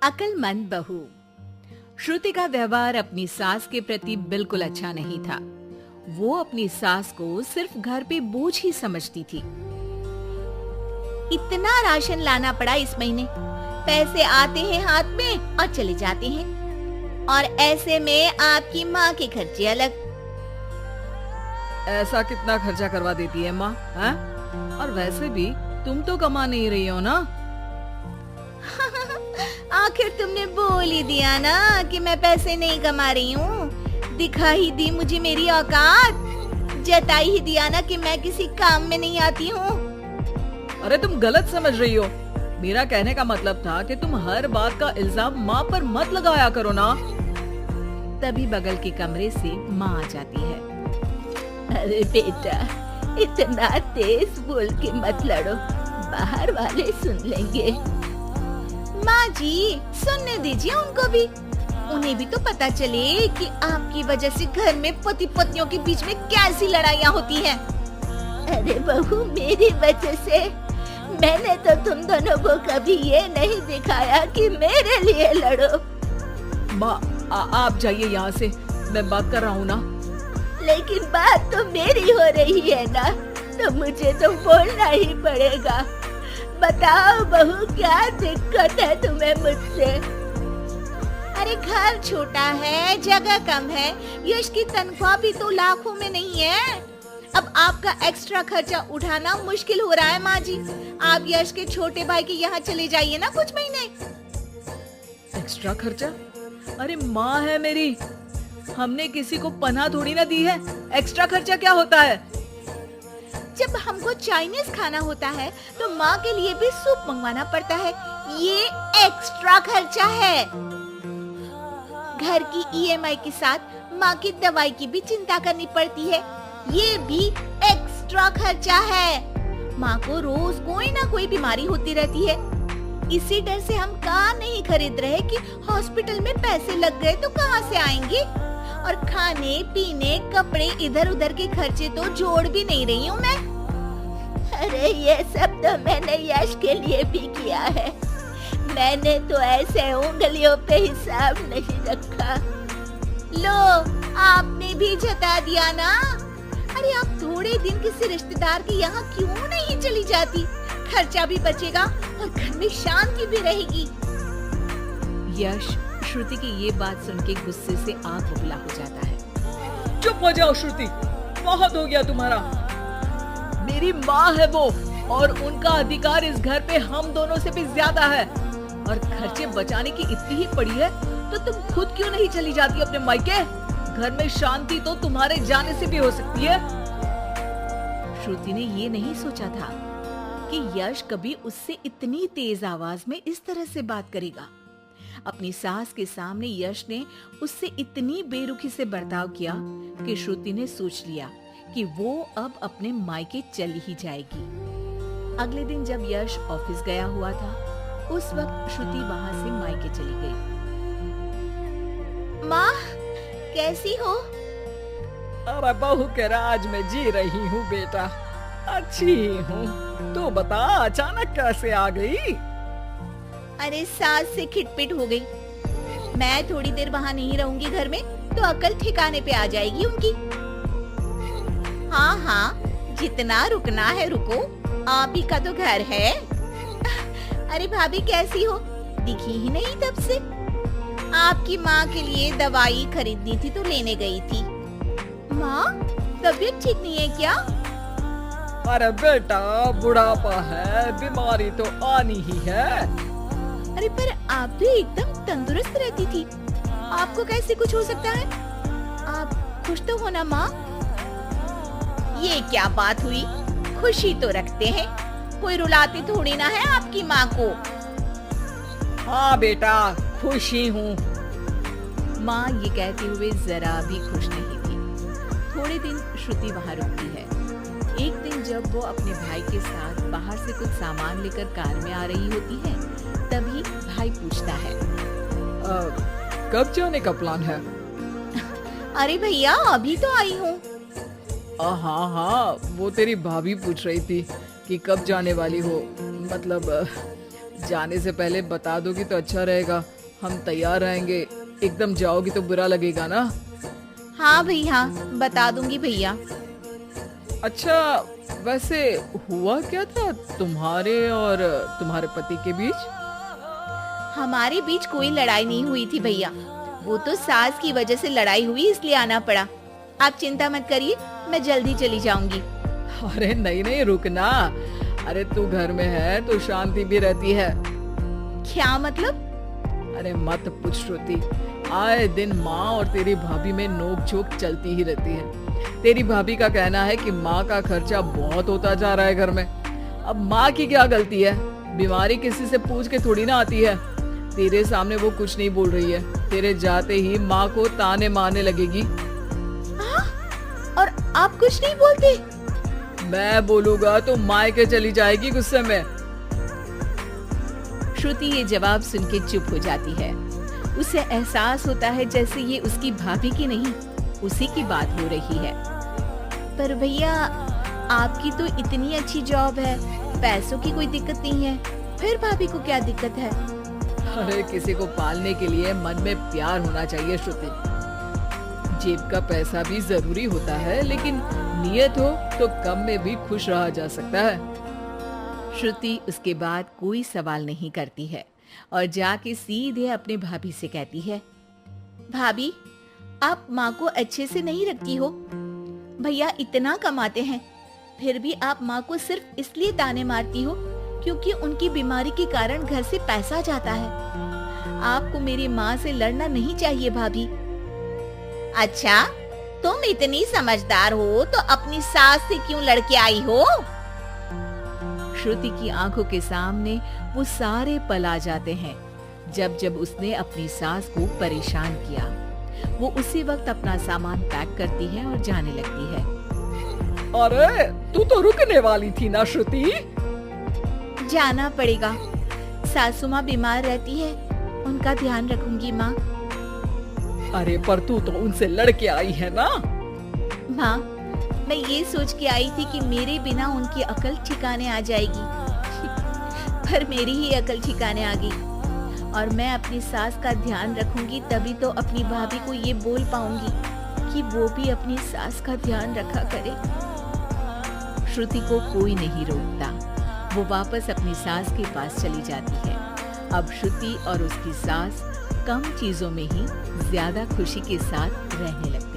अक्लमंद बहू। श्रुति का व्यवहार अपनी सास के प्रति बिल्कुल अच्छा नहीं था। वो अपनी सास को सिर्फ घर पे बोझ ही समझती थी। इतना राशन लाना पड़ा इस महीने, पैसे आते हैं हाथ में और चले जाते हैं, और ऐसे में आपकी माँ के खर्चे अलग। ऐसा कितना खर्चा करवा देती है माँ, हैं? और वैसे भी तुम तो कमा नहीं रही हो ना। आखिर तुमने बोल ही दिया ना कि मैं पैसे नहीं कमा रही हूँ। दिखा ही दी मुझे मेरी औकात, जताई ही दिया ना कि मैं किसी काम में नहीं आती हूँ। अरे तुम गलत समझ रही हो। मेरा कहने का मतलब था कि तुम हर बात का इल्जाम माँ पर मत लगाया करो ना। तभी बगल के कमरे से माँ आ जाती है। अरे बेटा, इतना तेज बोल के मत लड़ो, बाहर वाले सुन लेंगे। माँ जी, सुनने दीजिए उनको भी। उन्हें भी तो पता चले कि आपकी वजह से घर में पति पत्नियों के बीच में कैसी लड़ाइयाँ होती हैं। अरे बहू, मेरी वजह से मैंने तो तुम दोनों को कभी ये नहीं दिखाया कि मेरे लिए लड़ो। माँ आप जाइए यहाँ से, मैं बात कर रहा हूँ ना। लेकिन बात तो मेरी हो रही है ना, तो मुझे तो बोलना ही पड़ेगा। बताओ बहू, क्या दिक्कत है तुम्हें मुझसे? अरे घर छोटा है, जगह कम है, यश की तनख्वाह भी तो लाखों में नहीं है। अब आपका एक्स्ट्रा खर्चा उठाना मुश्किल हो रहा है माँ जी। आप यश के छोटे भाई के यहाँ चले जाइए ना कुछ महीने। एक्स्ट्रा खर्चा? अरे माँ है मेरी, हमने किसी को पनाह थोड़ी ना दी है। एक्स्ट्रा खर्चा क्या होता है? जब हमको चाइनीज खाना होता है तो माँ के लिए भी सूप मंगवाना पड़ता है, ये एक्स्ट्रा खर्चा है। घर की ईएमआई के साथ माँ की दवाई की भी चिंता करनी पड़ती है, ये भी एक्स्ट्रा खर्चा है। माँ को रोज कोई ना कोई बीमारी होती रहती है। इसी डर से हम कार नहीं खरीद रहे कि हॉस्पिटल में पैसे लग गए तो कहाँ से आएंगे। और खाने पीने कपड़े इधर उधर के खर्चे तो जोड़ भी नहीं रही हूँ मैं। अरे ये सब तो मैंने यश के लिए भी किया है, मैंने तो ऐसे उंगलियों पे हिसाब नहीं रखा। लो, आपने भी जता दिया ना। अरे आप थोड़े दिन किसी रिश्तेदार के यहाँ क्यों नहीं चली जाती? खर्चा भी बचेगा और घर में शांति भी रहेगी। यश श्रुति की ये बात सुन के गुस्से से आग बबूला हो जाता है। चुप हो जाओ श्रुति, बहुत हो गया तुम्हारा। मेरी माँ है वो, और उनका अधिकार इस घर पे हम दोनों से भी ज्यादा है। और खर्चे बचाने की इतनी ही पड़ी है तो तुम खुद क्यों नहीं चली जाती अपने मायके? घर में शांति तो तुम्हारे जाने से भी हो सकती है। श्रुति ने ये नहीं सोचा था कि यश कभी उससे इतनी तेज आवाज में इस तरह से बात करेगा। अपनी सास के सामने यश ने उससे इतनी बेरुखी से बर्ताव किया कि श्रुति ने सोच लिया कि वो अब अपने मायके चली ही जाएगी। अगले दिन जब यश ऑफिस गया हुआ था, उस वक्त श्रुति वहां से मायके चली गई। माँ, कैसी हो? अरे बहू के राज में जी रही हूँ बेटा, अच्छी हूँ। तू बता, अचानक कैसे आ गई? अरे सास से खिटपिट हो गई। मैं थोड़ी देर वहाँ नहीं रहूंगी घर में तो अकल ठिकाने पे आ जाएगी उनकी। हाँ हाँ, जितना रुकना है रुको, आप ही का तो घर है। अरे भाभी कैसी हो? दिखी ही नहीं तब से। आपकी माँ के लिए दवाई खरीदनी थी तो लेने गई थी। माँ, तबीयत ठीक नहीं है क्या? अरे बेटा, बुढ़ापा है, बीमारी तो आनी ही है। अरे पर आप तो एकदम तंदुरुस्त रहती थी, आपको कैसे कुछ हो सकता है? आप खुश तो हो ना माँ? ये क्या बात हुई? खुशी तो रखते हैं, कोई रुलाती थोड़ी ना है आपकी माँ को। हाँ बेटा, खुशी हूँ। माँ ये कहते हुए जरा भी खुश नहीं थी। थोड़े दिन श्रुति वहाँ रुकती है। एक दिन जब वो अपने भाई के साथ बाहर से कुछ सामान लेकर कार में आ रही होती है, तभी भाई पूछता है, कब जाने का प्लान है? अरे भैया, अभी तो आई हूँ। हाँ हाँ, वो तेरी भाभी पूछ रही थी कि कब जाने वाली हो। मतलब जाने से पहले बता दोगी तो अच्छा रहेगा, हम तैयार रहेंगे। एकदम जाओगी तो बुरा लगेगा ना। हाँ भैया, बता दूंगी भैया। अच्छा, वैसे हुआ क्या था तुम्हारे और तुम्हारे पति के बीच? हमारे बीच कोई लड़ाई नहीं हुई थी भैया, वो तो सास की वजह से लड़ाई हुई, इसलिए आना पड़ा। आप चिंता मत करिए, मैं जल्दी चली जाऊंगी। अरे नहीं नहीं, रुकना। अरे तू घर में है तो शांति भी रहती है। क्या मतलब? अरे मत पूछ श्रुति, आए दिन माँ और तेरी भाभी में नोक झोंक चलती ही रहती है। तेरी भाभी का कहना है कि माँ का खर्चा बहुत होता जा रहा है घर में। अब माँ की क्या गलती है? बीमारी किसी से पूछ के थोड़ी ना आती है। तेरे सामने वो कुछ नहीं बोल रही है, तेरे जाते ही माँ को ताने मारने लगेगी। और आप कुछ नहीं बोलते? मैं बोलूंगा तो मायके चली जाएगी गुस्से में। श्रुति ये जवाब सुन के चुप हो जाती है। उसे एहसास होता है जैसे ये उसकी भाभी की नहीं, उसी की बात हो रही है। पर भैया, आपकी तो इतनी अच्छी जॉब है, पैसों की कोई दिक्कत नहीं है, फिर भाभी को क्या दिक्कत है? अरे किसी को पालने के लिए मन में प्यार होना चाहिए श्रुति। जेब का पैसा भी जरूरी होता है, लेकिन नियत हो तो कम में भी खुश रहा जा सकता है। श्रुति उसके बाद कोई सवाल नहीं करती है और जाके सीधे अपने भाभी से कहती है, भाभी, आप माँ को अच्छे से नहीं रखती हो। भैया इतना कमाते हैं, फिर भी आप माँ को सिर्फ इसलिए ताने मारती हो क्योंकि उनकी बीमारी के कारण घर से पैसा जाता है। आपको मेरी माँ से लड़ना नहीं चाहिए भाभी। अच्छा, तुम इतनी समझदार हो तो अपनी सास से क्यों लड़के आई हो? श्रुति की आंखों के सामने वो सारे पल आ जाते हैं जब जब उसने अपनी सास को परेशान किया। वो उसी वक्त अपना सामान पैक करती है और जाने लगती है। अरे तू तो रुकने वाली थी ना श्रुति? जाना पड़ेगा, सासू माँ बीमार रहती है, उनका ध्यान रखूंगी माँ। अरे पर तू तो उनसे लड़के आई है ना? माँ, मैं ये सोच के आई थी कि मेरे बिना उनकी अकल ठिकाने आ जाएगी पर मेरी ही अकल ठिकाने आ गई। और मैं अपनी सास का ध्यान रखूंगी तभी तो अपनी भाभी को ये बोल पाऊंगी कि वो भी अपनी सास का ध्यान रखा करे। श्रुति को कोई नहीं रोकता, वो वापस अपनी सास के पास चली जाती है। अब श्रुति और उसकी सास कम चीजों में ही ज्यादा खुशी के साथ रहने लगती है।